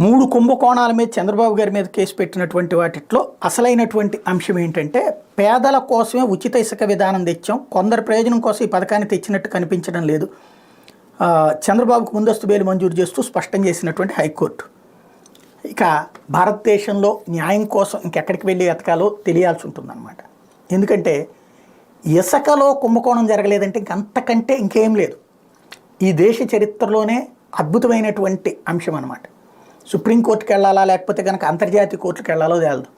మూడు కుంభకోణాల మీద చంద్రబాబు గారి మీద కేసు పెట్టినటువంటి వాటిలో అసలైనటువంటి అంశం ఏంటంటే పేదల కోసమే ఉచిత ఇసుక విధానం తెచ్చాం, కొందరు ప్రయోజనం కోసం ఈ పథకాన్ని తెచ్చినట్టు కనిపించడం లేదు. చంద్రబాబుకు ముందస్తు బెయిల్ మంజూరు చేస్తూ స్పష్టం చేసినటువంటి హైకోర్టు. ఇక భారతదేశంలో న్యాయం కోసం ఇంకెక్కడికి వెళ్ళి ఎతకాలో తెలియాల్సి ఉంటుందన్నమాట. ఎందుకంటే ఇసుకలో కుంభకోణం జరగలేదంటే ఇంకంతకంటే ఇంకేం లేదు. ఈ దేశ చరిత్రలోనే అద్భుతమైనటువంటి అంశం అన్నమాట. సుప్రీంకోర్టుకి వెళ్ళాలా లేకపోతే కనుక అంతర్జాతీయ కోర్టుకి వెళ్ళాలో తేలదు.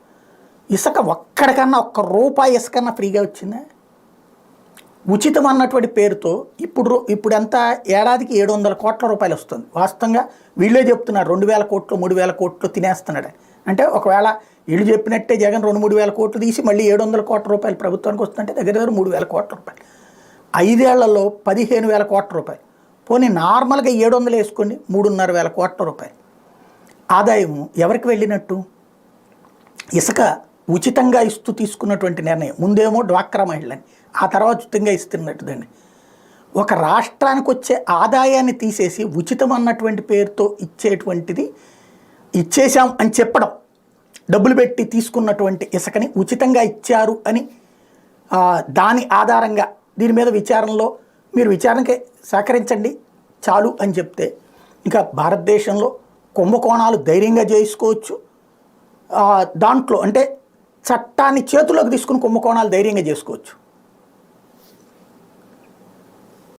ఇసుక ఒక్కడికన్నా ఒక్క రూపాయి ఇసుకన్నా ఫ్రీగా వచ్చిందా? ఉచితం అన్నటువంటి పేరుతో ఇప్పుడు ఎంత ఏడాదికి 700 కోట్ల రూపాయలు వస్తుంది. వాస్తవంగా వీళ్ళే చెప్తున్నారు 2000 కోట్లు 3000 కోట్లు తినేస్తున్నాడు. అంటే ఒకవేళ వీళ్ళు చెప్పినట్టే జగన్ 2-3 వేల కోట్లు తీసి మళ్ళీ 700 కోట్ల రూపాయలు ప్రభుత్వానికి వస్తుందంటే దగ్గర 3000 కోట్ల రూపాయలు. 5 ఏళ్లలో 15,000 కోట్ల రూపాయలు. పోనీ నార్మల్గా 700 వేసుకోండి, 3,500 కోట్ల రూపాయలు ఆదాయము ఎవరికి వెళ్ళినట్టు? ఇసుక ఉచితంగా ఇస్తూ తీసుకున్నటువంటి నిర్ణయం. ముందేమో డ్వాక్రా మహిళని, ఆ తర్వాత ఉచితంగా ఇస్తున్నట్టుదండి. ఒక రాష్ట్రానికి వచ్చే ఆదాయాన్ని తీసేసి ఉచితం అన్నటువంటి పేరుతో ఇచ్చేటువంటిది ఇచ్చేశాం అని చెప్పడం, డబ్బులు పెట్టి తీసుకున్నటువంటి ఇసుకని ఉచితంగా ఇచ్చారు అని దాని ఆధారంగా దీని మీద విచారణలో మీరు విచారణకి సహకరించండి చాలు అని చెప్తే ఇంకా భారతదేశంలో కుంభకోణాలు ధైర్యంగా చేసుకోవచ్చు. దాంట్లో అంటే చట్టాన్ని చేతుల్లోకి తీసుకుని కుంభకోణాలు ధైర్యంగా చేసుకోవచ్చు.